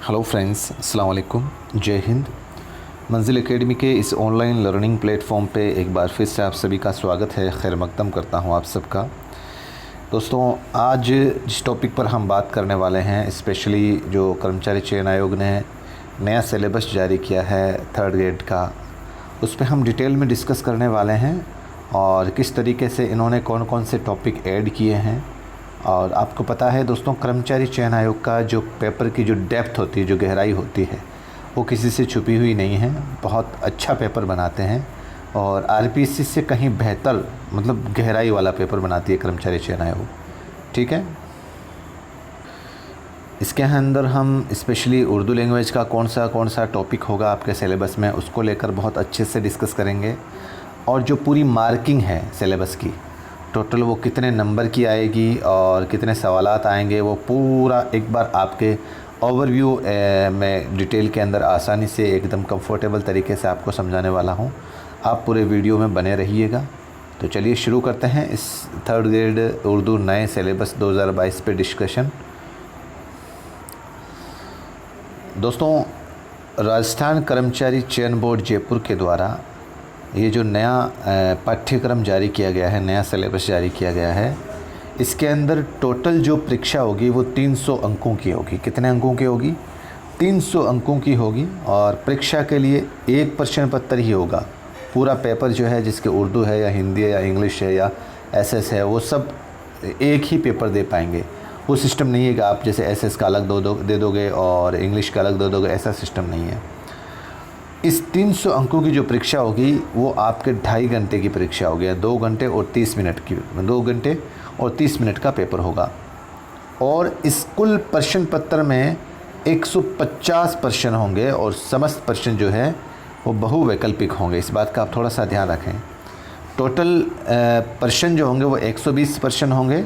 Hello friends, अस्सलाम वालेकुम, जय हिंद। मंजिल एकेडमी के इस ऑनलाइन लर्निंग प्लेटफॉर्म पे एक बार फिर से आप सभी का स्वागत है। खैर मकदम करता हूँ आप सबका। दोस्तों, आज जिस टॉपिक पर हम बात करने वाले हैं, स्पेशली जो कर्मचारी चयन आयोग ने नया सिलेबस जारी किया है 3rd ग्रेड का, उस पर हम डिटेल में डिस्कस करने वाले हैं और किस तरीके से इन्होंने कौन कौन से टॉपिक ऐड किए हैं। और आपको पता है दोस्तों, कर्मचारी चयन आयोग का जो पेपर की जो डेप्थ होती है, जो गहराई होती है, वो किसी से छुपी हुई नहीं है। बहुत अच्छा पेपर बनाते हैं और आरपीएससी से कहीं बेहतर, मतलब गहराई वाला पेपर बनाती है कर्मचारी चयन आयोग। ठीक है, इसके अंदर हम स्पेशली उर्दू लैंग्वेज का कौन सा टॉपिक होगा आपके सिलेबस में, उसको लेकर बहुत अच्छे से डिस्कस करेंगे। और जो पूरी मार्किंग है सिलेबस की, टोटल वो कितने नंबर की आएगी और कितने सवालात आएंगे, वो पूरा एक बार आपके ओवरव्यू में डिटेल के अंदर आसानी से एकदम कंफर्टेबल तरीके से आपको समझाने वाला हूँ। आप पूरे वीडियो में बने रहिएगा। तो चलिए शुरू करते हैं इस 3rd ग्रेड उर्दू नए सिलेबस 2022 पे डिस्कशन। दोस्तों, राजस्थान कर्मचारी चयन बोर्ड जयपुर के द्वारा ये जो नया पाठ्यक्रम जारी किया गया है, नया सिलेबस जारी किया गया है, इसके अंदर टोटल जो परीक्षा होगी वो 300 अंकों की होगी। कितने अंकों की होगी? 300 अंकों की होगी। और परीक्षा के लिए एक प्रश्न पत्र ही होगा। पूरा पेपर जो है, जिसके उर्दू है या हिंदी है या इंग्लिश है या एसएस है, वो सब एक ही पेपर दे पाएंगे। वो सिस्टम नहीं है कि आप जैसे एसएस का अलग दे दोगे और इंग्लिश का अलग दे दोगे, ऐसा सिस्टम नहीं है। इस 300 अंकों की जो परीक्षा होगी वो आपके 2.5 घंटे की परीक्षा होगी, 2 घंटे और 30 मिनट की, 2 घंटे और 30 मिनट का पेपर होगा। और इस कुल प्रश्न पत्र में 150 प्रश्न होंगे और समस्त प्रश्न जो है वो बहुवैकल्पिक होंगे। इस बात का आप थोड़ा सा ध्यान रखें। टोटल प्रश्न जो होंगे वो 120 प्रश्न होंगे,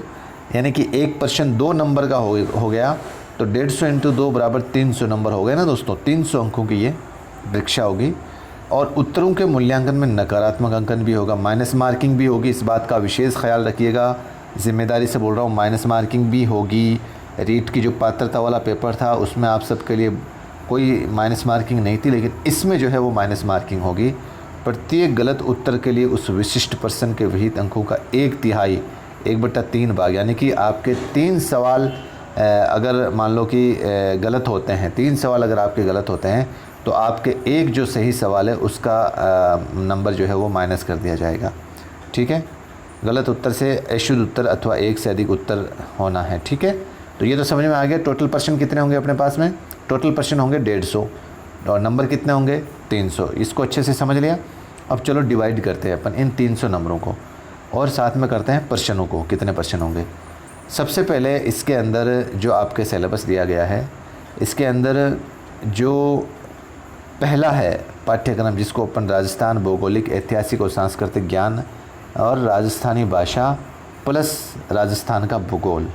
यानी कि एक प्रश्न 2 नंबर का हो गया, तो 150 × 2 बराबर 300 नंबर हो गए ना दोस्तों। 300 अंकों की ये परीक्षा होगी। और उत्तरों के मूल्यांकन में नकारात्मक अंकन भी होगा, माइनस मार्किंग भी होगी। इस बात का विशेष ख्याल रखिएगा, ज़िम्मेदारी से बोल रहा हूँ। माइनस मार्किंग भी होगी। रीट की जो पात्रता वाला पेपर था उसमें आप सबके लिए कोई माइनस मार्किंग नहीं थी, लेकिन इसमें जो है वो माइनस मार्किंग होगी। प्रत्येक गलत उत्तर के लिए उस विशिष्ट प्रश्न के विहित अंकों का 1/3 1/3 भाग, यानी कि आपके 3 सवाल अगर मान लो कि गलत होते हैं, 3 सवाल अगर आपके गलत होते हैं, तो आपके एक जो सही सवाल है उसका नंबर जो है वो माइनस कर दिया जाएगा। ठीक है, गलत उत्तर से अशुद्ध उत्तर अथवा एक से अधिक उत्तर होना है। ठीक है, तो ये तो समझ में आ गया। टोटल प्रश्न कितने होंगे अपने पास में? टोटल प्रश्न होंगे 150 और नंबर कितने होंगे? 300। इसको अच्छे से समझ लिया। अब चलो डिवाइड करते हैं अपन इन 300 नंबरों को और साथ में करते हैं प्रश्नों को, कितने प्रश्न होंगे। सबसे पहले इसके अंदर जो आपके सिलेबस दिया गया है, इसके अंदर जो पहला है पाठ्यक्रम, जिसको अपन राजस्थान भौगोलिक, ऐतिहासिक और सांस्कृतिक ज्ञान और राजस्थानी भाषा प्लस राजस्थान का भूगोल,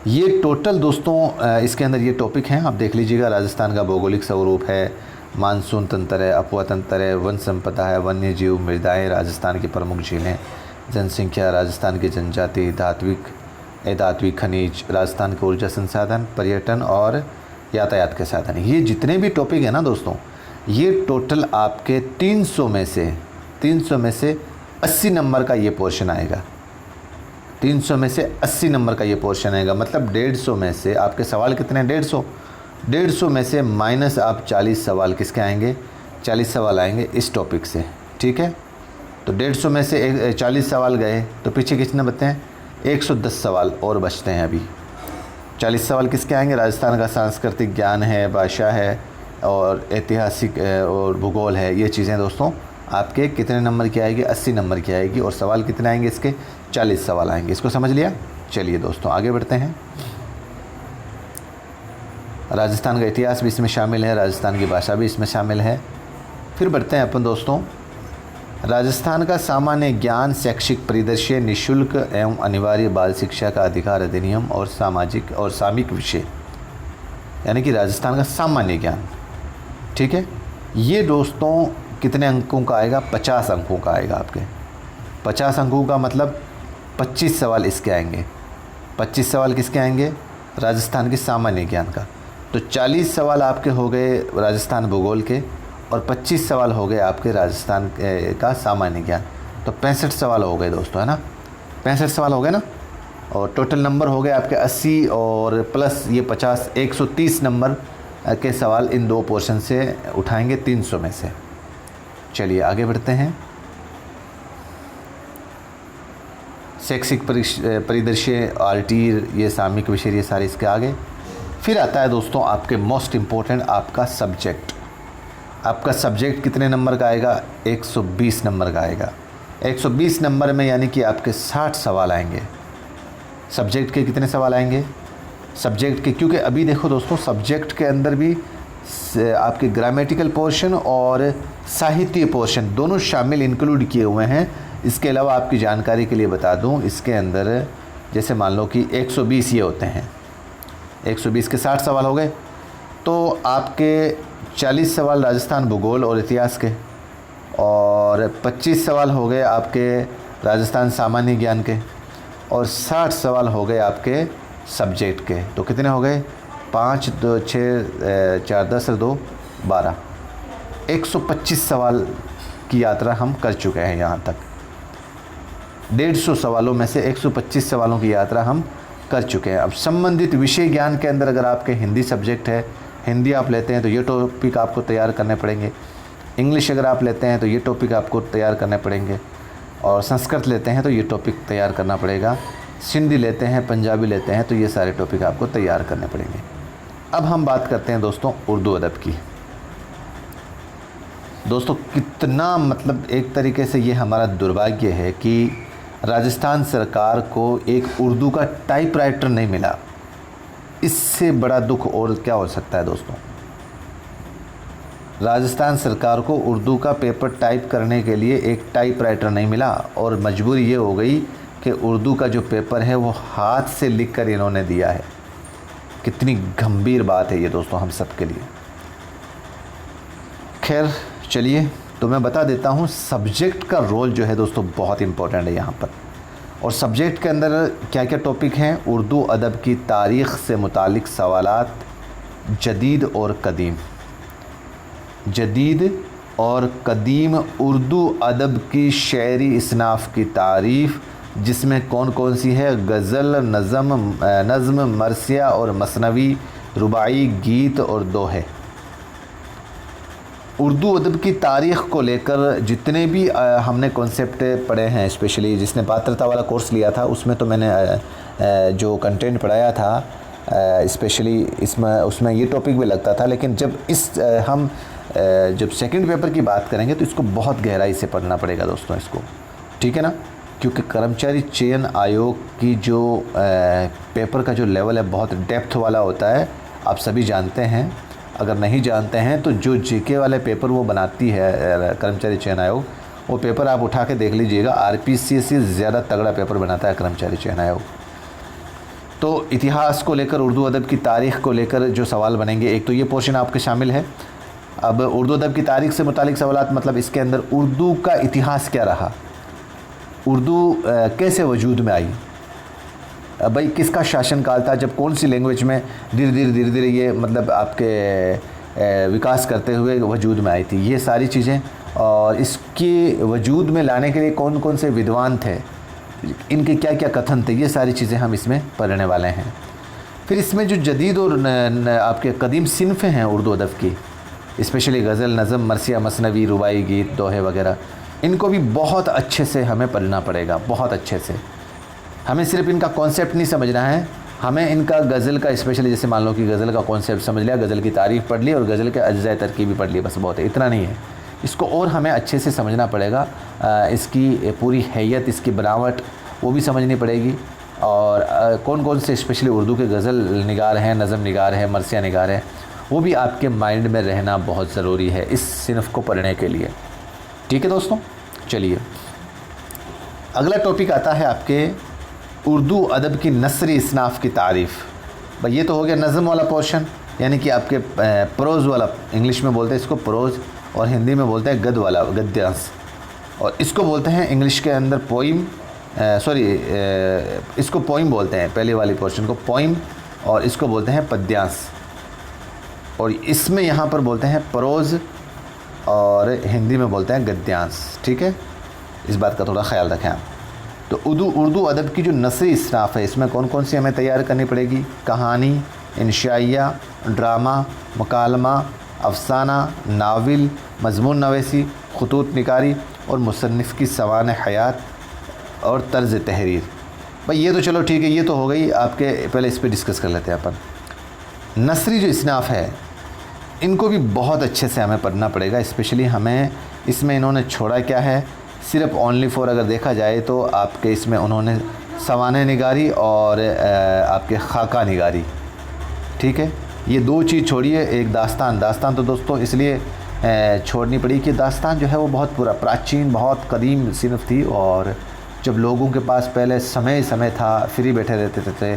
ये टोटल दोस्तों इसके अंदर ये टॉपिक हैं, आप देख लीजिएगा। राजस्थान का भौगोलिक स्वरूप है, मानसून तंत्र है, अपवा तंत्र है, वन संपदा है, वन्य जीव, मृदाएँ, राजस्थान की प्रमुख झीलें, जनसंख्या, राजस्थान की जनजाति, धात्विक खनिज, राजस्थान के ऊर्जा संसाधन, पर्यटन और यातायात के साधन। ये जितने भी टॉपिक है ना दोस्तों, ये टोटल आपके 300 में से 80 नंबर का ये पोर्शन आएगा। 300 में से 80 नंबर का ये पोर्शन आएगा। मतलब 150 में से आपके सवाल कितने हैं? 150 में से माइनस आप 40 सवाल किसके आएंगे? 40 सवाल आएंगे इस टॉपिक से। ठीक है, तो 150 में से 40 सवाल गए, तो पीछे कितने बचते हैं? 110 सवाल और बचते हैं अभी। 40 सवाल किसके आएंगे? राजस्थान का सांस्कृतिक ज्ञान है, भाषा है और ऐतिहासिक और भूगोल है। ये चीज़ें दोस्तों आपके कितने नंबर की आएगी? 80 नंबर की आएगी। और सवाल कितने आएंगे इसके? 40 सवाल आएंगे। इसको समझ लिया। चलिए दोस्तों आगे बढ़ते हैं। राजस्थान का इतिहास भी इसमें शामिल है, राजस्थान की भाषा भी इसमें शामिल है। फिर बढ़ते हैं अपन दोस्तों, राजस्थान का सामान्य ज्ञान, शैक्षिक परिदृश्य, निःशुल्क एवं अनिवार्य बाल शिक्षा का अधिकार अधिनियम और सामाजिक और सामयिक विषय, यानी कि राजस्थान का सामान्य ज्ञान। ठीक है, ये दोस्तों कितने अंकों का आएगा? 50 अंकों का आएगा आपके। 50 अंकों का मतलब 25 सवाल इसके आएंगे। 25 सवाल किसके आएंगे? राजस्थान के सामान्य ज्ञान का। तो 40 सवाल आपके हो गए राजस्थान भूगोल के और 25 सवाल हो गए आपके राजस्थान का सामान्य ज्ञान। तो 65 सवाल हो गए दोस्तों, है ना, 65 सवाल हो गए ना। और टोटल नंबर हो गए आपके 80 और प्लस ये 50, 130 नंबर के सवाल इन दो पोर्शन से उठाएंगे 300 में से। चलिए आगे बढ़ते हैं। शैक्षिक परिदृश्य, आरटी, ये सामयिक विषय, ये सारे इसके आगे। फिर आता है दोस्तों आपके मोस्ट इम्पोर्टेंट आपका सब्जेक्ट। आपका सब्जेक्ट कितने नंबर का आएगा? 120 नंबर का आएगा। 120 नंबर में यानी कि आपके 60 सवाल आएंगे। सब्जेक्ट के कितने सवाल आएंगे? सब्जेक्ट के, क्योंकि अभी देखो दोस्तों सब्जेक्ट के अंदर भी आपके ग्रामेटिकल पोर्शन और साहित्य पोर्शन दोनों शामिल इंक्लूड किए हुए हैं। इसके अलावा आपकी जानकारी के लिए बता दूं, इसके अंदर जैसे मान लो कि 120 ये होते हैं, 120 के 60 सवाल हो गए, तो आपके 40 सवाल राजस्थान भूगोल और इतिहास के और 25 सवाल हो गए आपके राजस्थान सामान्य ज्ञान के और 60 सवाल हो गए आपके सब्जेक्ट के। तो कितने हो गए? 5, 2, 6, 4, 10 और 2, 12, 125 सवाल की यात्रा हम कर चुके हैं यहाँ तक। 150 सवालों में से 125 सवालों की यात्रा हम कर चुके हैं। अब संबंधित विषय ज्ञान के अंदर अगर आपके हिंदी सब्जेक्ट है, हिंदी आप लेते हैं तो ये टॉपिक आपको तैयार करने पड़ेंगे। इंग्लिश अगर आप लेते हैं तो ये टॉपिक आपको तैयार करने पड़ेंगे। और संस्कृत लेते हैं तो ये टॉपिक तैयार करना पड़ेगा। सिंधी लेते हैं, पंजाबी लेते हैं तो ये सारे टॉपिक आपको तैयार करने पड़ेंगे। अब हम बात करते हैं दोस्तों उर्दू अदब की। दोस्तों कितना मतलब एक तरीके से ये हमारा दुर्भाग्य है कि राजस्थान सरकार को एक उर्दू का टाइपराइटर नहीं मिला। इससे बड़ा दुख और क्या हो सकता है दोस्तों? राजस्थान सरकार को उर्दू का पेपर टाइप करने के लिए एक टाइपराइटर नहीं मिला और मजबूरी ये हो गई कि उर्दू का जो पेपर है वो हाथ से लिखकर इन्होंने दिया है। कितनी गंभीर बात है ये दोस्तों हम सब के लिए। खैर चलिए, तो मैं बता देता हूँ सब्जेक्ट का रोल जो है दोस्तों बहुत इम्पोर्टेंट है यहाँ पर। और सब्जेक्ट के अंदर क्या क्या टॉपिक हैं? उर्दू अदब की तारीख़ से मुतालिक सवालात, जदीद और कदीम। जदीद और कदीम उर्दू अदब की शेरी इसनाफ़ की तारीफ़, जिसमें कौन कौन सी है? गज़ल, नज़्म, मरसिया और मसनवी, रुबाई, गीत और दोहे। उर्दू अदब की तारीख़ को लेकर जितने भी हमने कॉन्सेप्ट पढ़े हैं, स्पेशली जिसने पात्रता वाला कोर्स लिया था उसमें तो मैंने जो कंटेंट पढ़ाया था स्पेशली उसमें ये टॉपिक भी लगता था। लेकिन जब जब सेकंड पेपर की बात करेंगे तो इसको बहुत गहराई से पढ़ना पड़ेगा दोस्तों इसको, ठीक है ना, क्योंकि कर्मचारी चयन आयोग की जो पेपर का जो लेवल है बहुत डेप्थ वाला होता है। आप सभी जानते हैं, अगर नहीं जानते हैं तो जो जीके वाले पेपर वो बनाती है कर्मचारी चयन आयोग, वो पेपर आप उठा के देख लीजिएगा। आरपीसी से ज़्यादा तगड़ा पेपर बनाता है कर्मचारी चयन आयोग। तो इतिहास को लेकर, उर्दू अदब की तारीख़ को लेकर जो सवाल बनेंगे, एक तो ये पोर्शन आपके शामिल है। अब उर्दू अदब की तारीख़ से मुतालिक सवालात, मतलब इसके अंदर उर्दू का इतिहास क्या रहा, उर्दू कैसे वजूद में आई, भाई किसका शासनकाल था, जब कौन सी लैंग्वेज में धीरे धीरे ये मतलब आपके विकास करते हुए वजूद में आई थी, ये सारी चीज़ें। और इसके वजूद में लाने के लिए कौन कौन से विद्वान थे, इनके क्या क्या कथन थे, ये सारी चीज़ें हम इसमें पढ़ने वाले हैं। फिर इसमें जो जदीद और आपके कदीम सिनफ़ें हैं उर्दू अदब की, स्पेशली गज़ल, नज़म, मरसिया, मसनवी, रुबाई, गीत, दोहे वगैरह, इनको भी बहुत अच्छे से हमें पढ़ना पड़ेगा, बहुत अच्छे से। हमें सिर्फ इनका कॉन्सेप्ट नहीं समझना है, हमें इनका गज़ल का स्पेशली, जैसे मान लो कि गज़ल का कॉन्सेप्ट समझ लिया, गज़ल की तारीफ़ पढ़ ली और गज़ल के अज्ज़ाए तरकीबी पढ़ ली, बस बहुत है, इतना नहीं है। इसको और हमें अच्छे से समझना पड़ेगा। इसकी पूरी हैयत, इसकी बनावट वो भी समझनी पड़ेगी। और कौन कौन से स्पेशली उर्दू के गज़ल निगार हैं, नज़म निगार है, मरसिया निगार है, वो भी आपके माइंड में रहना बहुत ज़रूरी है इस सिनफ़ को पढ़ने के लिए, ठीक है दोस्तों। चलिए अगला टॉपिक आता है आपके उर्दू अदब की नसरी इसनाफ़ की तारीफ़। भाई ये तो हो गया नज़म वाला पोर्शन, यानी कि आपके प्रोज़ वाला, इंग्लिश में बोलते हैं इसको प्रोज़ और हिंदी में बोलते हैं गद वाला, गद्यांश। और इसको बोलते हैं इंग्लिश के अंदर पोइम, इसको पोइम बोलते हैं, पहले वाली पोर्शन को पोइम, और इसको बोलते हैं पद्यांश। और इसमें यहाँ पर बोलते हैं प्रोज़ और हिंदी में बोलते हैं गद्यांश। ठीक है, इस बात का थोड़ा ख्याल रखें आप। तो उर्दू अदब की जो नसरी इसनाफ़ है, इसमें कौन कौन सी हमें तैयार करनी पड़ेगी? कहानी, इंशाइया, ड्रामा, मकालमा, अफसाना, नावल, मज़मून नवीसी, ख़ुतूत निगारी और मुसन्निफ़ की सवान हयात और तर्ज़ तहरीर। भाई ये तो चलो ठीक है, ये तो हो गई आपके। पहले इस पर डिस्कस कर लेते हैं अपन। नसरी जो इसनाफ़ है इनको भी बहुत अच्छे से हमें पढ़ना पड़ेगा। स्पेशली हमें इसमें इन्होंने छोड़ा क्या है, सिर्फ ओनली फॉर अगर देखा जाए तो आपके इसमें उन्होंने सवाने निगारी और आपके खाका निगारी। ठीक है, ये दो चीज़ छोड़िए। एक दास्तान तो दोस्तों इसलिए छोड़नी पड़ी कि दास्तान जो है वो बहुत पूरा प्राचीन, बहुत कदीम सिनफ थी, और जब लोगों के पास पहले समय था, फ्री बैठे रहते थे,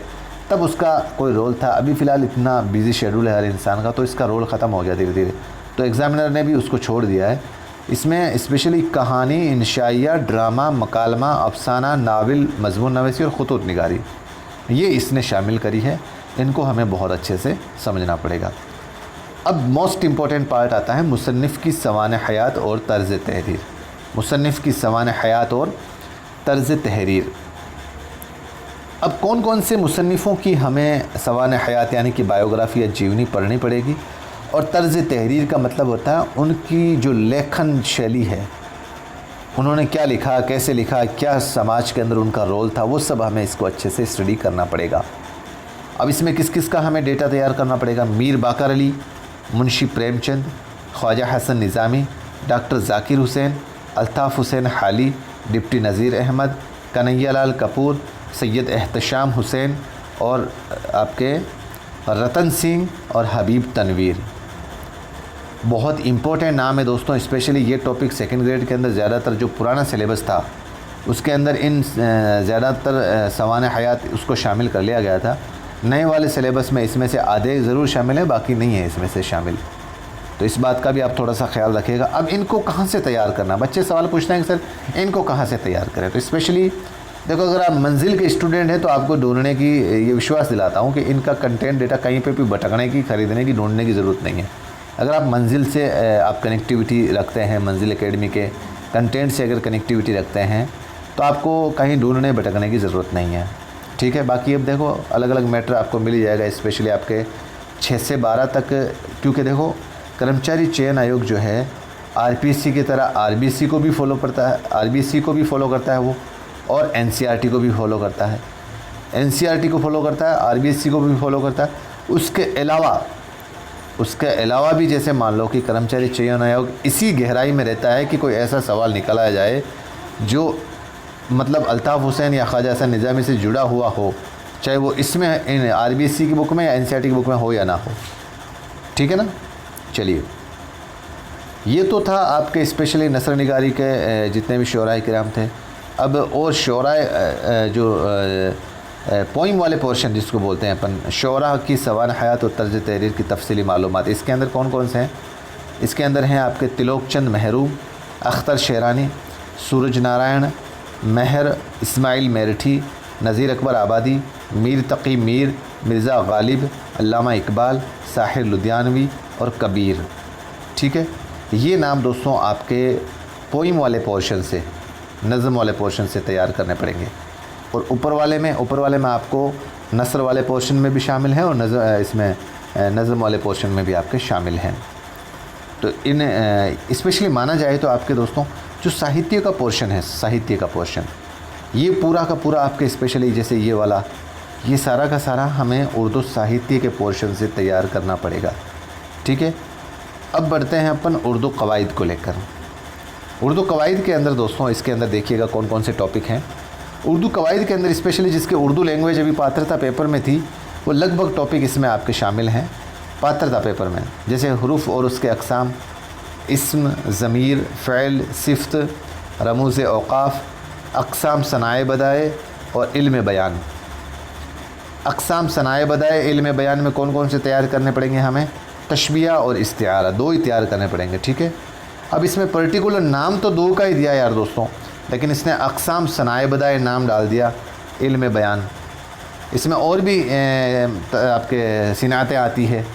तब उसका कोई रोल था। अभी फ़िलहाल इतना बिज़ी शेड्यूल है हर इंसान का, तो इसका रोल ख़त्म हो गया धीरे धीरे, तो एग्ज़ामिनर ने भी उसको छोड़ दिया है। इसमें स्पेशली कहानी, इंशाइया, ड्रामा, मकालमा, अफसाना, नावल, मज़मून नवीसी और ख़ुतूत निगारी, ये इसने शामिल करी है। इनको हमें बहुत अच्छे से समझना पड़ेगा। अब मोस्ट इम्पॉर्टेंट पार्ट आता है मुसन्निफ़ की सवान हयात और तर्ज़ तहरीर। मुसन्निफ़ की सवान हयात और तर्ज़ तहरीर। अब कौन कौन से मुसन्निफ़ों की हमें सवान हयात यानी कि बायोग्राफ़ी या जीवनी पढ़नी पड़ेगी, और तर्ज़ तहरीर का मतलब होता है उनकी जो लेखन शैली है, उन्होंने क्या लिखा, कैसे लिखा, क्या समाज के अंदर उनका रोल था, वो सब हमें इसको अच्छे से स्टडी करना पड़ेगा। अब इसमें किस किस का हमें डेटा तैयार करना पड़ेगा? मीर बाकर अली, मुंशी प्रेमचंद, ख्वाजा हसन निज़ामी, डॉक्टर ज़ाकिर हुसैन, अल्ताफ़ हुसैन हाली, डिप्टी नज़ीर अहमद, कन्हैया लाल कपूर, सैयद एहतशाम हुसैन और आपके रतन सिंह और हबीब तनवीर। बहुत इम्पोर्टेंट नाम है दोस्तों। स्पेशली ये टॉपिक सेकंड ग्रेड के अंदर ज़्यादातर जो पुराना सिलेबस था उसके अंदर इन ज़्यादातर सवान हयात उसको शामिल कर लिया गया था। नए वाले सिलेबस में इसमें से आधे ज़रूर शामिल है, बाकी नहीं है इसमें से शामिल, तो इस बात का भी आप थोड़ा सा ख्याल रखिएगा। अब इनको कहाँ से तैयार करना? बच्चे सवाल पूछते हैं कि सर इनको कहाँ से तैयार करें। तो स्पेशली देखो, अगर आप मंजिल के स्टूडेंट हैं तो आपको ढूंढने की ये विश्वास दिलाता हूँ कि इनका कंटेंट डेटा कहीं पे भी भटकने की, ख़रीदने की, ढूंढने की ज़रूरत नहीं है। अगर आप मंजिल से आप कनेक्टिविटी रखते हैं, मंजिल एकेडमी के कंटेंट से अगर कनेक्टिविटी रखते हैं तो आपको कहीं ढूंढने भटकने की ज़रूरत नहीं है। ठीक है, बाकी अब देखो अलग अलग मैटर आपको मिल ही जाएगा, स्पेशली आपके 6 से 12 तक, क्योंकि देखो कर्मचारी चयन आयोग जो है आरपीसी की तरह आरबीसी को भी फॉलो करता है, आरबीसी को भी फॉलो करता है वो, और एनसीईआरटी को भी फॉलो करता है, एनसीईआरटी को फॉलो करता है, आरबीसी को भी फॉलो करता है। उसके अलावा भी जैसे मान लो कि कर्मचारी चयन आयोग इसी गहराई में रहता है कि कोई ऐसा सवाल निकाला जाए जो मतलब अल्ताफ़ हुसैन या ख्वाजा हसन निज़ामी से जुड़ा हुआ हो, चाहे वो इसमें इन आरबीसी की बुक में या एनसीईआरटी की बुक में हो या ना हो। ठीक है ना। चलिए, ये तो था आपके स्पेशली नसर निगारी के जितने भी शोराए किराम थे। अब और शोराए जो पोइम वाले पोर्शन जिसको बोलते हैं अपन, शोरा की सवान हयात और तर्ज तहरीर की तफसीली मालूमात, इसके अंदर कौन कौन से हैं? इसके अंदर हैं आपके तिलोक चंद महरूम, अख्तर शेरानी, सूरज नारायण, महर इस्माइल मेरठी, नज़ीर अकबर आबादी, मीर तकी मीर, मिर्ज़ा गालिब, अल्लामा इकबाल, साहिर लुधियानवी और कबीर। ठीक है, ये नाम दोस्तों आपके पोइम वाले पोर्शन से, नज़म वाले पोर्शन से तैयार करने पड़ेंगे। और ऊपर वाले में आपको नसर वाले पोर्शन में भी शामिल हैं और इसमें नज़म वाले पोर्शन में भी आपके शामिल हैं। तो इन स्पेशली माना जाए तो आपके दोस्तों जो साहित्य का पोर्शन है, साहित्य का पोर्शन ये पूरा का पूरा आपके स्पेशली जैसे ये वाला, ये सारा का सारा हमें उर्दू साहित्य के पोर्शन से तैयार करना पड़ेगा। ठीक है, अब बढ़ते हैं अपन उर्दू कवायद को लेकर। उर्दू कवायद के अंदर दोस्तों इसके अंदर देखिएगा कौन कौन से टॉपिक हैं। उर्दू कवायद के अंदर स्पेशली जिसके उर्दू लैंग्वेज अभी पात्रता पेपर में थी, वो लगभग टॉपिक इसमें आपके शामिल हैं पात्रता पेपर में, जैसे हुरूफ और उसके अक़साम, इस्म, ज़मीर, फ़ैल, सिफ़्त, रमूज़ औक़ाफ़, अक़साम सनाए बदाए और इल्म बयान। अक़साम सनाए बदाए इल्म बयान में कौन कौन से तैयार करने पड़ेंगे हमें? तशबिया और इस्तिआरा, दो ही तैयार करने पड़ेंगे। ठीक है, अब इसमें पर्टिकुलर नाम तो दो का ही दिया यार दोस्तों, लेकिन इसने अक़साम सनाए बदाए नाम डाल दिया, इल्म बयान। इसमें और भी आपके सिनातें आती है,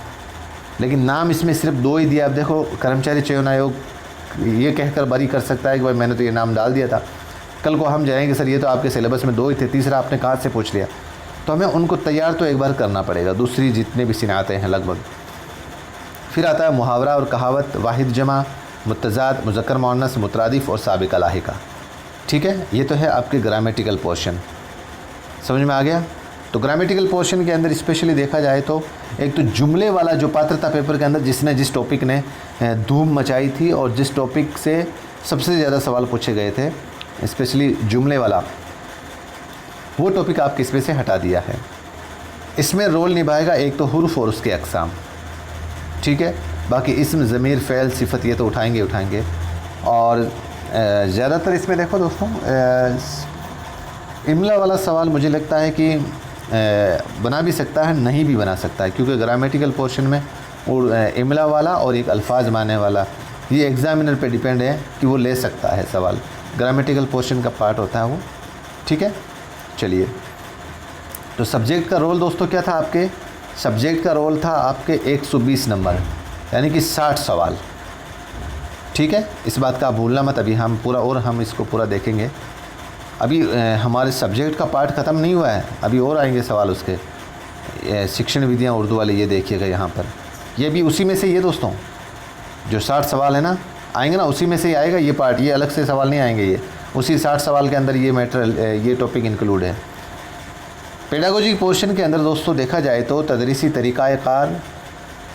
लेकिन नाम इसमें सिर्फ 2 ही दिया। अब देखो कर्मचारी चयन आयोग ये कहकर बरी कर सकता है कि भाई मैंने तो ये नाम डाल दिया था, कल को हम जाएंगे सर ये तो आपके सिलेबस में 2 ही थे, तीसरा आपने कहाँ से पूछ लिया, तो हमें उनको तैयार तो एक बार करना पड़ेगा, दूसरी जितने भी सिनाते हैं लगभग। फिर आता है मुहावरा और कहावत, वाहिद जमा, मुत्तज़ाद, मुज़क्कर मुअन्नस, मुतरादिफ और साबिक़ा लाहिका। ठीक है, ये तो है आपके ग्रामेटिकल पोर्शन, समझ में आ गया। तो ग्रामेटिकल पोर्शन के अंदर स्पेशली देखा जाए तो एक तो जुमले वाला जो पात्रता पेपर के अंदर जिस टॉपिक ने धूम मचाई थी और जिस टॉपिक से सबसे ज़्यादा सवाल पूछे गए थे, स्पेशली जुमले वाला, वो टॉपिक आपके इसमें से हटा दिया है। इसमें रोल निभाएगा एक तो हुर्फ और उसके अक़साम, ठीक है। बाकी इस्म, ज़मीर, फ़ेल, सिफ़त ये तो उठाएंगे। और ज़्यादातर इसमें देखो दोस्तों इमला वाला सवाल मुझे लगता है कि बना भी सकता है, नहीं भी बना सकता है, क्योंकि ग्रामेटिकल पोर्शन में और इमला वाला और एक अल्फाज माने वाला, ये एग्ज़ामिनर पे डिपेंड है कि वो ले सकता है सवाल, ग्रामेटिकल पोर्शन का पार्ट होता है वो, ठीक है। चलिए, तो सब्जेक्ट का रोल दोस्तों क्या था आपके, सब्जेक्ट का रोल था आपके 120 नंबर, यानी कि 60 सवाल, ठीक है। इस बात का आप भूलना मत, अभी हम इसको पूरा देखेंगे। अभी हमारे सब्जेक्ट का पार्ट ख़त्म नहीं हुआ है, अभी और आएंगे सवाल उसके, शिक्षण विधियाँ उर्दू वाले, ये देखिएगा यहाँ पर, ये भी उसी में से, ये दोस्तों जो 60 सवाल है ना आएंगे ना, उसी में से ही आएगा ये पार्ट, ये अलग से सवाल नहीं आएंगे, ये उसी 60 सवाल के अंदर ये मैटर, ये टॉपिक इंक्लूड है। पेडागोजी पोर्शन के अंदर दोस्तों देखा जाए तो तदरीसी तरीक़ाकार,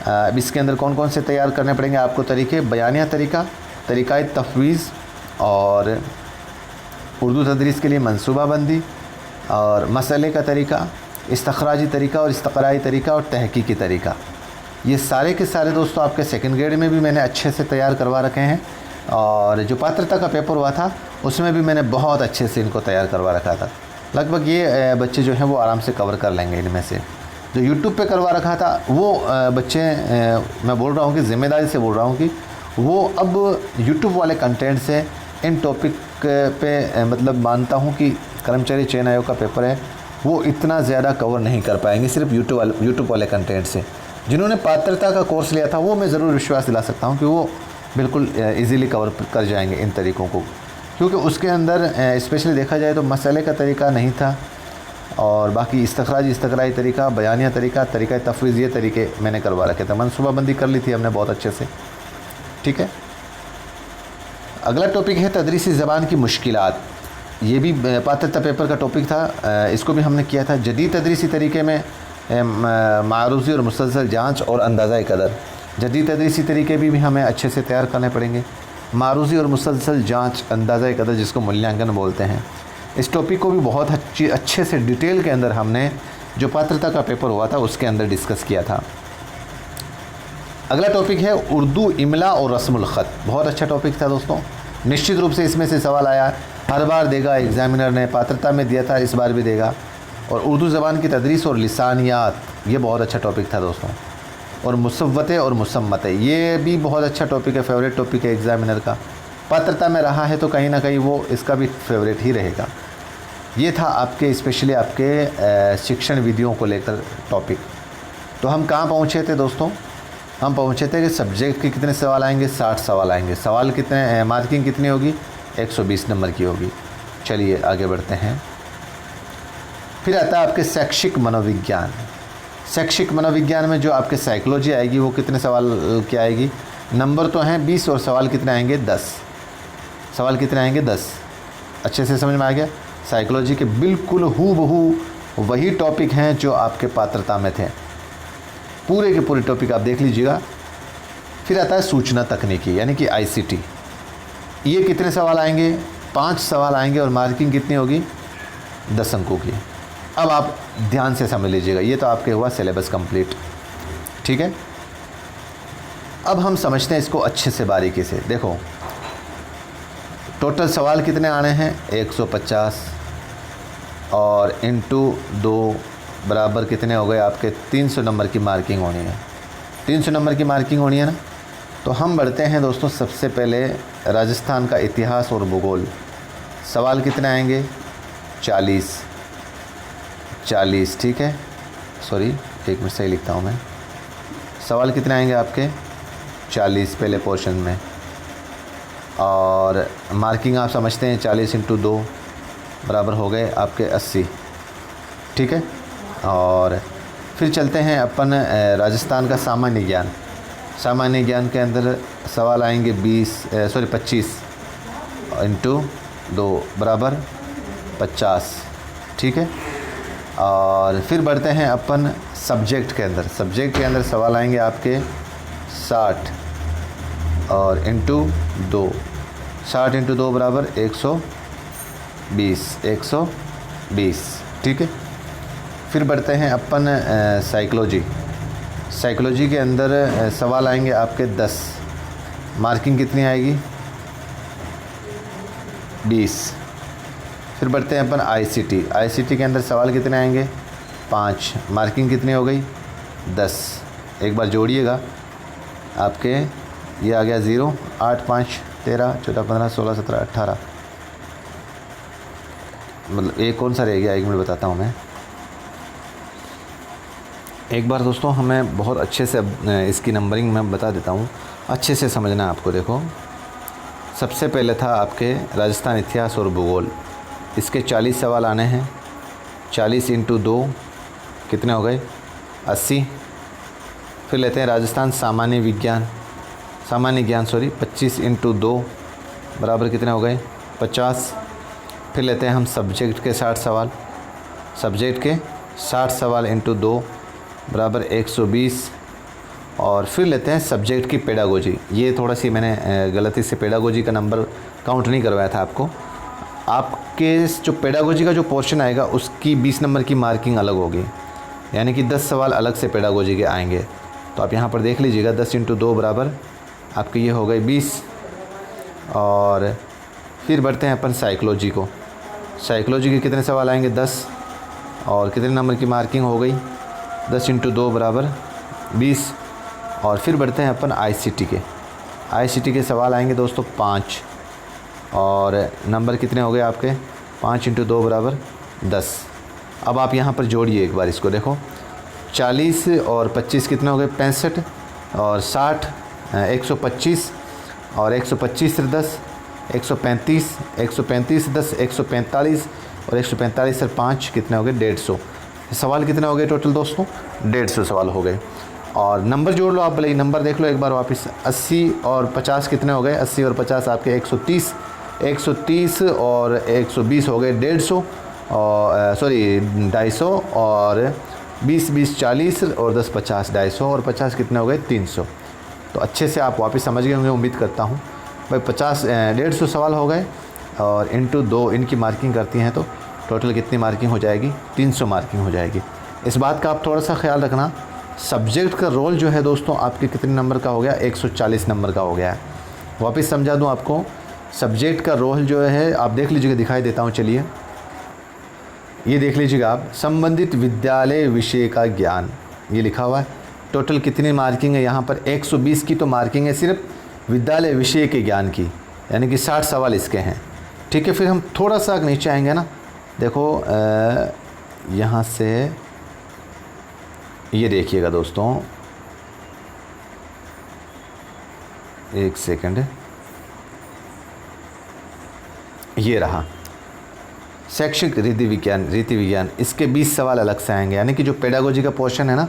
अब इसके अंदर कौन कौन से तैयार करने पड़ेंगे आपको तरीके, बयानिया तरीका, तरीक़ा तफ़वीज़ और उर्दू तदरीस के लिए मनसूबाबंदी और मसले का तरीका, इस्तखराजी तरीका और इस्तक़राई तरीका और तहक़ीक़ी तरीका, ये सारे के सारे दोस्तों आपके सेकंड ग्रेड में भी मैंने अच्छे से तैयार करवा रखे हैं, और जो पात्रता का पेपर हुआ था उसमें भी मैंने बहुत अच्छे से इनको तैयार करवा रखा था। लगभग ये बच्चे जो हैं वो आराम से कवर कर लेंगे इनमें से। जो यूट्यूब पे करवा रखा था वो बच्चे, मैं बोल रहा हूँ कि ज़िम्मेदारी से बोल रहा हूँ कि वो अब यूट्यूब वाले कंटेंट से इन टॉपिक पे मतलब मानता हूँ कि कर्मचारी चयन आयोग का पेपर है वो इतना ज़्यादा कवर नहीं कर पाएंगे सिर्फ यूट्यूब वाले कंटेंट से। जिन्होंने पात्रता का कोर्स लिया था वो मैं ज़रूर विश्वास दिला सकता हूँ कि वो बिल्कुल इजीली कवर कर जाएंगे इन तरीक़ों को, क्योंकि उसके अंदर स्पेशली देखा जाए तो मसले का तरीका नहीं था, और बाकी इस्तखराज इस्तक़राई तरीका, बयानिया तरीका, तरीक़ा तफ़वीज़, ये तरीके मैंने करवा रखे थे, मनसूबाबंदी कर ली थी हमने बहुत अच्छे से, ठीक है। अगला टॉपिक है तदरीसी ज़बान की मुश्किलात, ये भी पात्रता पेपर का टॉपिक था, इसको भी हमने किया था। जदीद तदरीसी तरीके में मारूज़ी और मुसलसल जाँच और अंदाज़ा कदर, जदीद तदरीसी तरीके भी हमें अच्छे से तैयार करने पड़ेंगे। मारूज़ी और मुसलसल जाँच, अंदाज़ा कदर जिसको मूल्यांकन बोलते हैं, इस टॉपिक को भी बहुत अच्छे से डिटेल के अंदर हमने जो पात्रता का पेपर हुआ था उसके अंदर डिस्कस किया था। अगला टॉपिक है उर्दू इमला और रस्मुल ख़त, बहुत अच्छा टॉपिक था दोस्तों, निश्चित रूप से इसमें से सवाल आया, हर बार देगा एग्ज़ामिनर ने, पात्रता में दिया था, इस बार भी देगा। और उर्दू ज़बान की तदरीस और लिसानियात, ये बहुत अच्छा टॉपिक था दोस्तों। और मुसव्वतें और मुसम्मतें, ये भी बहुत अच्छा टॉपिक है, फेवरेट टॉपिक है एग्ज़ामिनर का, पात्रता में रहा है तो कहीं ना कहीं वो इसका भी फेवरेट ही रहेगा। ये था आपके स्पेशली आपके शिक्षण विधियों को लेकर टॉपिक। तो हम कहाँ पहुँचे थे दोस्तों, हम पहुँचे थे कि सब्जेक्ट के कितने सवाल आएंगे, 60 सवाल आएंगे, सवाल कितने, मार्किंग कितनी होगी, 120 नंबर की होगी। चलिए आगे बढ़ते हैं। फिर आता है आपके शैक्षिक मनोविज्ञान। शैक्षिक मनोविज्ञान में जो आपके साइकोलॉजी आएगी वो कितने सवाल की आएगी, नंबर तो हैं 20 और सवाल कितने आएंगे, 10। सवाल कितने आएंगे, 10। अच्छे से समझ में आ गया। साइकोलॉजी के बिल्कुल हूबहू वही टॉपिक हैं जो आपके पात्रता में थे, पूरे के पूरे टॉपिक आप देख लीजिएगा। फिर आता है सूचना तकनीकी यानी कि ICT, ये कितने सवाल आएंगे, 5 सवाल आएंगे और मार्किंग कितनी होगी, 10 अंकों की। अब आप ध्यान से समझ लीजिएगा, ये तो आपके हुआ सिलेबस कंप्लीट, ठीक है। अब हम समझते हैं इसको अच्छे से बारीकी से। देखो टोटल सवाल कितने आने हैं, 150 और इंटू 2 बराबर कितने हो गए आपके, 300 नंबर की मार्किंग होनी है। 300 नंबर की मार्किंग होनी है ना। तो हम बढ़ते हैं दोस्तों, सबसे पहले राजस्थान का इतिहास और भूगोल। सवाल कितने आएंगे, 40, ठीक है, सॉरी एक मिनट सही लिखता हूँ मैं, सवाल कितने आएंगे आपके 40 पहले पोर्शन में, और मार्किंग आप समझते हैं 40 × 2 बराबर हो गए आपके 80। ठीक है, और फिर चलते हैं अपन राजस्थान का सामान्य ज्ञान। सामान्य ज्ञान के अंदर सवाल आएंगे 25 × 2 बराबर 50। ठीक है, और फिर बढ़ते हैं अपन सब्जेक्ट के अंदर। सब्जेक्ट के अंदर सवाल आएंगे आपके 60 और × 2, 60 × 2 बराबर 120। ठीक है, फिर बढ़ते हैं अपन साइकोलॉजी। साइकोलॉजी के अंदर सवाल आएंगे आपके 10, मार्किंग कितनी आएगी 20। फिर बढ़ते हैं अपन आईसीटी। आईसीटी के अंदर सवाल कितने आएंगे 5, मार्किंग कितनी हो गई 10। एक बार जोड़िएगा, आपके ये आ गया 0, 8, 5, 13, 14, 15, 16, 17, 18, मतलब एक कौन सा रह गया, 1 मिनट बताता हूँ मैं। एक बार दोस्तों हमें बहुत अच्छे से इसकी नंबरिंग मैं बता देता हूँ, अच्छे से समझना है आपको। देखो, सबसे पहले था आपके राजस्थान इतिहास और भूगोल। इसके 40 सवाल आने हैं। 40 × 2 कितने हो गए 80। फिर लेते हैं राजस्थान सामान्य ज्ञान 25 × 2 बराबर कितने हो गए 50। फिर लेते हैं हम सब्जेक्ट के 60 सवाल। सब्जेक्ट के 60 सवाल × 2 बराबर 120। और फिर लेते हैं सब्जेक्ट की पेडागोजी। ये थोड़ा सी मैंने गलती से पेडागोजी का नंबर काउंट नहीं करवाया था आपको। आपके जो पेडागोजी का जो पोर्शन आएगा उसकी 20 नंबर की मार्किंग अलग होगी, यानी कि 10 सवाल अलग से पेडागोजी के आएंगे। तो आप यहाँ पर देख लीजिएगा, 10 × 2 बराबर आपके ये हो गए 20। और फिर बढ़ते हैं अपन साइकोलॉजी को। साइकोलॉजी के कितने सवाल आएंगे 10, और कितने नंबर की मार्किंग हो गई 10 × 2 बराबर 20। और फिर बढ़ते हैं अपन आईसीटी के। आईसीटी के सवाल आएंगे दोस्तों 5, और नंबर कितने हो गए आपके 5 × 2 बराबर 10। अब आप यहाँ पर जोड़िए एक बार इसको, देखो 40 और 25 कितने हो गए 65, और 60 125, और 125 से 10 135, 135 से 10 145, और 145 से 5 कितने हो गए 150। सवाल कितने हो गए टोटल दोस्तों 150 सवाल हो गए। और नंबर जोड़ लो आप, भले ही नंबर देख लो एक बार वापस। 80 और 50 कितने हो गए 80 और 50 आपके 130, 130 और 120 हो गए 150, और सॉरी 250, और 20 20 40, और 10 50 250, और 50 कितने हो गए 300। तो अच्छे से आप वापस समझ गए होंगे उम्मीद करता हूँ भाई। 150 सवाल हो गए, और × 2 इनकी मार्किंग करती हैं तो टोटल कितनी मार्किंग हो जाएगी 300 मार्किंग हो जाएगी। इस बात का आप थोड़ा सा ख्याल रखना। सब्जेक्ट का रोल जो है दोस्तों आपके कितने नंबर का हो गया 140 नंबर का हो गया है। वापस समझा दूं आपको, सब्जेक्ट का रोल जो है आप देख लीजिएगा, दिखाई देता हूं, चलिए ये देख लीजिएगा आप। संबंधित विद्यालय विषय का ज्ञान, ये लिखा हुआ है। टोटल कितनी मार्किंग है यहाँ पर 120 की तो मार्किंग है सिर्फ विद्यालय विषय के ज्ञान की, यानी कि 60 सवाल इसके हैं। ठीक है, फिर हम थोड़ा सा नीचे आएंगे ना, देखो यहाँ से ये देखिएगा दोस्तों, एक सेकंड, ये रहा शैक्षिक रीति विज्ञान। इसके 20 सवाल अलग से आएंगे, यानी कि जो पेडागोजी का पोर्शन है ना,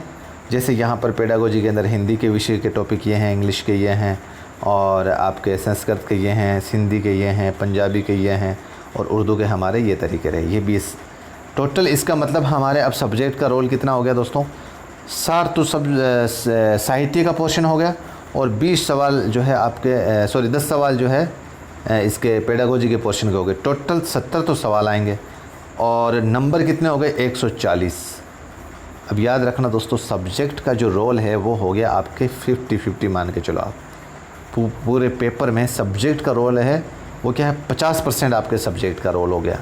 जैसे यहाँ पर पेडागोजी के अंदर हिंदी के विषय के टॉपिक ये हैं, इंग्लिश के ये हैं, और आपके संस्कृत के ये हैं, सिंधी के ये हैं, पंजाबी के ये हैं, और उर्दू के हमारे ये तरीके रहे। ये 20 टोटल। इसका मतलब हमारे अब सब्जेक्ट का रोल कितना हो गया दोस्तों 60 तो सब साहित्य का पोर्शन हो गया, और 20 सवाल जो है आपके 10 सवाल जो है इसके पेडागोजी के पोर्शन के हो गए। टोटल 70 तो सवाल आएंगे, और नंबर कितने हो गए 140। अब याद रखना दोस्तों, सब्जेक्ट का जो रोल है वो हो गया आपके 50-50 मान के चलो आप। पूरे पेपर में सब्जेक्ट का रोल है वो क्या है 50% आपके सब्जेक्ट का रोल हो गया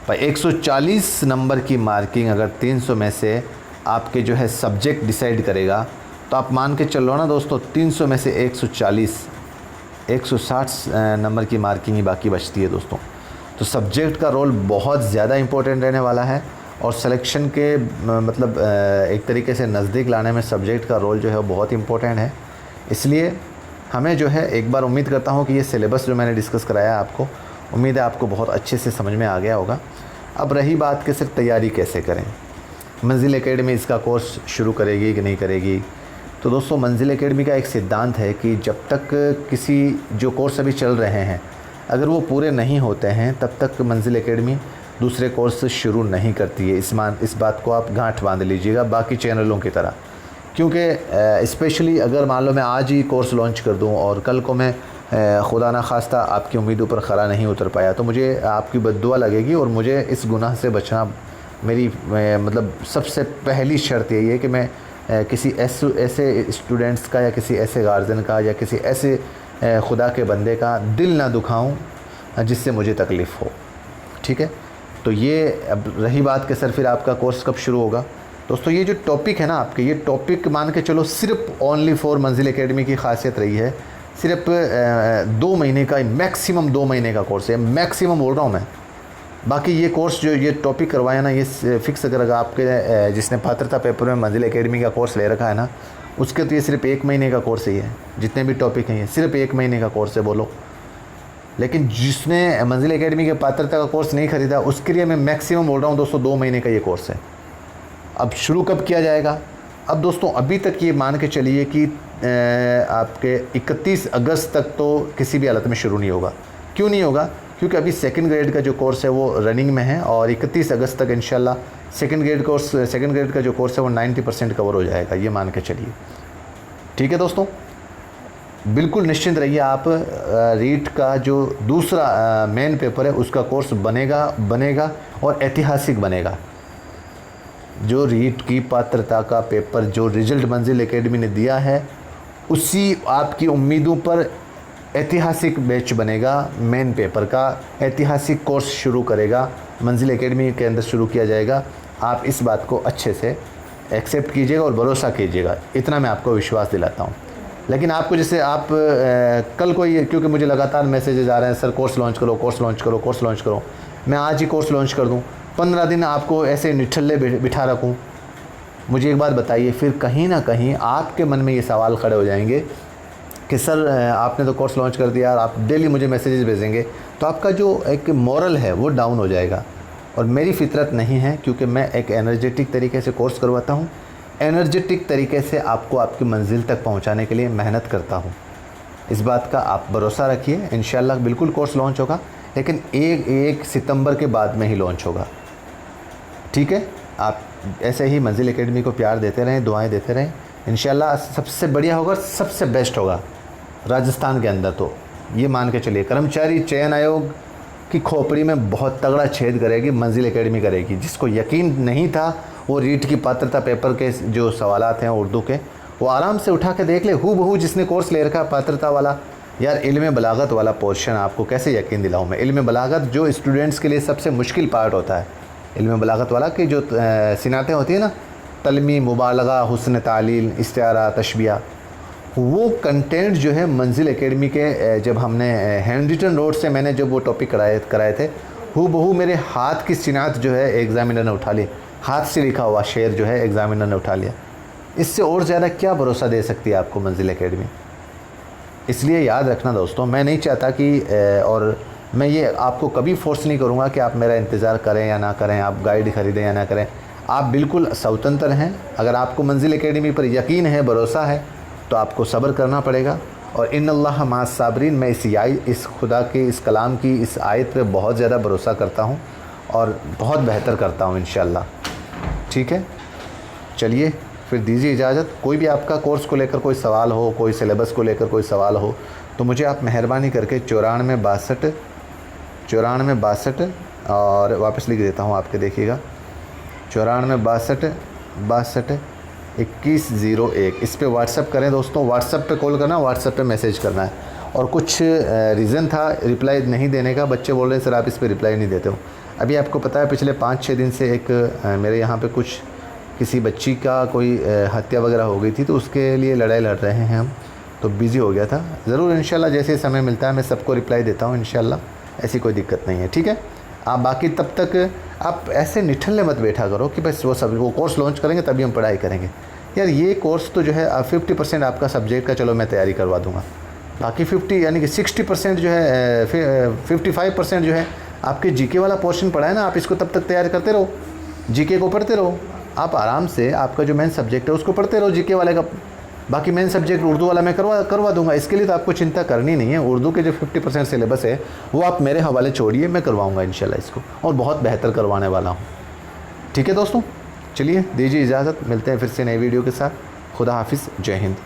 भाई। 140 नंबर की मार्किंग अगर 300 में से आपके जो है सब्जेक्ट डिसाइड करेगा, तो आप मान के चलो ना दोस्तों 300 में से 140 160 नंबर की मार्किंग ही बाकी बचती है दोस्तों। तो सब्जेक्ट का रोल बहुत ज़्यादा इम्पोर्टेंट रहने वाला है, और सिलेक्शन के मतलब एक तरीके से नज़दीक लाने में सब्जेक्ट का रोल जो है वो बहुत इम्पोर्टेंट है। इसलिए हमें जो है एक बार उम्मीद करता हूँ कि ये सिलेबस जो मैंने डिस्कस कराया आपको, उम्मीद है आपको बहुत अच्छे से समझ में आ गया होगा। अब रही बात कि सिर्फ तैयारी कैसे करें, मंजिल एकेडमी इसका कोर्स शुरू करेगी कि नहीं करेगी। तो दोस्तों मंजिल एकेडमी का एक सिद्धांत है कि जब तक किसी जो कोर्स अभी चल रहे हैं अगर वो पूरे नहीं होते हैं तब तक मंजिल एकेडमी दूसरे कोर्स शुरू नहीं करती है। इस बात को आप गांठ बांध लीजिएगा बाकी चैनलों की तरह, क्योंकि स्पेशली अगर मान लो मैं आज ही कोर्स लॉन्च कर दूं और कल को मैं खुदा ना खास्ता आपकी उम्मीदों पर खरा नहीं उतर पाया तो मुझे आपकी बद्दुआ लगेगी और मुझे इस गुनाह से बचना मेरी मतलब सबसे पहली शर्त यही है कि मैं किसी ऐसे स्टूडेंट्स का या किसी ऐसे गार्जियन का या किसी ऐसे खुदा के बंदे का दिल ना दुखाऊं जिससे मुझे तकलीफ़ हो। ठीक है, तो ये अब रही बात कि सर फिर आपका कोर्स कब शुरू होगा। दोस्तों ये जो टॉपिक है ना आपके, ये टॉपिक मान के चलो सिर्फ ओनली फॉर मंजिल एकेडमी की खासियत रही है, सिर्फ 2 महीने का, मैक्सिमम 2 महीने का कोर्स है, मैक्सिमम बोल रहा हूँ मैं। बाकी ये कोर्स जो ये टॉपिक करवाया ना ये फ़िक्स अगर आपके जिसने पात्रता पेपर में मंजिल एकेडमी का कोर्स ले रखा है ना उसके तो ये सिर्फ 1 महीने का कोर्स ही है। जितने भी टॉपिक हैं ये सिर्फ 1 महीने का कोर्स है बोलो। लेकिन जिसने मंजिल एकेडमी के पात्रता का कोर्स नहीं ख़रीदा उसके लिए मैं मैक्सिमम बोल रहा हूँ दोस्तों 2 महीने का ये कोर्स है। अब शुरू कब किया जाएगा? अब दोस्तों अभी तक ये मान के चलिए कि आपके 31 अगस्त तक तो किसी भी हालत में शुरू नहीं होगा। क्यों नहीं होगा? क्योंकि अभी सेकंड ग्रेड का जो कोर्स है वो रनिंग में है और 31 अगस्त तक इंशाल्लाह सेकंड ग्रेड का जो कोर्स है वो 90% कवर हो जाएगा, ये मान के चलिए। ठीक है दोस्तों, बिल्कुल निश्चिंत रहिए आप। रीट का जो दूसरा मेन पेपर है उसका कोर्स बनेगा और ऐतिहासिक बनेगा। जो रीट की पात्रता का पेपर जो रिजल्ट मंजिल एकेडमी ने दिया है उसी आपकी उम्मीदों पर ऐतिहासिक बैच बनेगा। मेन पेपर का ऐतिहासिक कोर्स शुरू करेगा मंजिल एकेडमी के अंदर शुरू किया जाएगा। आप इस बात को अच्छे से एक्सेप्ट कीजिएगा और भरोसा कीजिएगा, इतना मैं आपको विश्वास दिलाता हूँ। लेकिन आपको जैसे आप कल को ये, क्योंकि मुझे लगातार मैसेजेस आ रहे हैं सर कोर्स लॉन्च करो, कोर्स लॉन्च करो, कोर्स लॉन्च करो, मैं आज ही कोर्स लॉन्च कर दूँ, 15 दिन आपको ऐसे निठल्ले बिठा रखूँ, मुझे एक बात बताइए, फिर कहीं ना कहीं आपके मन में ये सवाल खड़े हो जाएंगे कि सर आपने तो कोर्स लॉन्च कर दिया और आप डेली मुझे मैसेजेस भेजेंगे, तो आपका जो एक मोरल है वो डाउन हो जाएगा। और मेरी फितरत नहीं है, क्योंकि मैं एक एनर्जेटिक तरीके से कोर्स करवाता हूँ, एनर्जेटिक तरीके से आपको आपकी मंजिल तक पहुँचाने के लिए मेहनत करता हूँ। इस बात का आप भरोसा रखिए, इंशाल्लाह बिल्कुल कोर्स लॉन्च होगा, लेकिन 1 सितंबर के बाद में ही लॉन्च होगा। ठीक है, आप ऐसे ही मंजिल एकेडमी को प्यार देते रहें, दुआएं देते रहें, इंशाल्लाह सबसे बढ़िया होगा, सबसे बेस्ट होगा राजस्थान के अंदर। तो ये मान के चलिए कर्मचारी चयन आयोग की खोपड़ी में बहुत तगड़ा छेद करेगी मंजिल एकेडमी करेगी। जिसको यकीन नहीं था वो रीट की पात्रता पेपर के जो सवालात हैं उर्दू के, वो आराम से उठा के देख ले, हूबहू जिसने कोर्स ले रखा पात्रता वाला। यार इल्म बलागत वाला पोर्शन आपको कैसे यकीन दिलाऊँ मैं। इल्म बलागत जो स्टूडेंट्स के लिए सबसे मुश्किल पार्ट होता है, इल्म बलागत वाला की जो सिनातें होती है ना, तलमी, मुबालगा, हुस्न तालील, इस्तिआरा, तशबिया, वो कंटेंट जो है मंजिल एकेडमी के जब हमने हैंड रिटन नोट से मैंने जब वो टॉपिक कराए थे, हूबहू मेरे हाथ की सिनात जो है एग्ज़ामिनर ने उठा ली, हाथ से लिखा हुआ शेर जो है एग्ज़ामिनर ने उठा लिया। इससे और ज़्यादा क्या भरोसा दे सकती है आपको मंजिल एकेडमी। इसलिए याद रखना दोस्तों, मैं नहीं चाहता कि और मैं ये आपको कभी फोर्स नहीं करूँगा कि आप मेरा इंतज़ार करें या ना करें, आप गाइड ख़रीदें या ना करें, आप बिल्कुल स्वतंत्र हैं। अगर आपको मंजिल एकेडमी पर यकीन है, भरोसा है, तो आपको सब्र करना पड़ेगा। और इन्नल्लाह माअस साबिरीन, मैं इस खुदा के इस कलाम की इस आयत पे बहुत ज़्यादा भरोसा करता हूँ और बहुत बेहतर करता हूँ इंशाअल्लाह। ठीक है, चलिए फिर दीजिए इजाज़त। कोई भी आपका कोर्स को लेकर कोई सवाल हो, कोई सिलेबस को लेकर कोई सवाल हो, तो मुझे आप मेहरबानी करके 9462 और वापस लिख देता हूँ आपके, देखिएगा 9462 2101, इस पे व्हाट्सअप करें दोस्तों। व्हाट्सअप पे कॉल करना, व्हाट्सअप पे मैसेज करना है। और कुछ रीज़न था रिप्लाई नहीं देने का, बच्चे बोल रहे हैं सर आप इस पे रिप्लाई नहीं देते हो। अभी आपको पता है पिछले 5-6 दिन से एक मेरे यहाँ पे किसी बच्ची का कोई हत्या वगैरह हो गई थी, तो उसके लिए लड़ाई लड़ रहे हैं हम, तो बिज़ी हो गया था। ज़रूर इंशाल्लाह जैसे समय मिलता है मैं सबको रिप्लाई देता हूँ इंशाल्लाह, ऐसी कोई दिक्कत नहीं है। ठीक है, आप बाकी तब तक आप ऐसे निठल्ले मत बैठा करो कि बस वो कोर्स लॉन्च करेंगे तभी हम पढ़ाई करेंगे। यार ये कोर्स तो जो है 50% आपका सब्जेक्ट का चलो मैं तैयारी करवा दूंगा, बाकी 50 यानी कि 60% जो है 55% जो है आपके जीके वाला पोर्शन पढ़ा है ना, आप इसको तब तक तैयार करते रहो, जीके को पढ़ते रहो। आप आराम से आपका जो मेन सब्जेक्ट है उसको पढ़ते रहो जीके वाले का, बाकी मेन सब्जेक्ट उर्दू वाला मैं करवा दूंगा। इसके लिए तो आपको चिंता करनी नहीं है। उर्दू के जो 50% सिलेबस है वो आप मेरे हवाले छोड़िए, मैं करवाऊँगा इंशाल्लाह इसको, और बहुत बेहतर करवाने वाला हूँ। ठीक है दोस्तों, चलिए दीजिए इजाज़त, मिलते हैं फिर से नई वीडियो के साथ। खुदा हाफिज़, जय हिंद।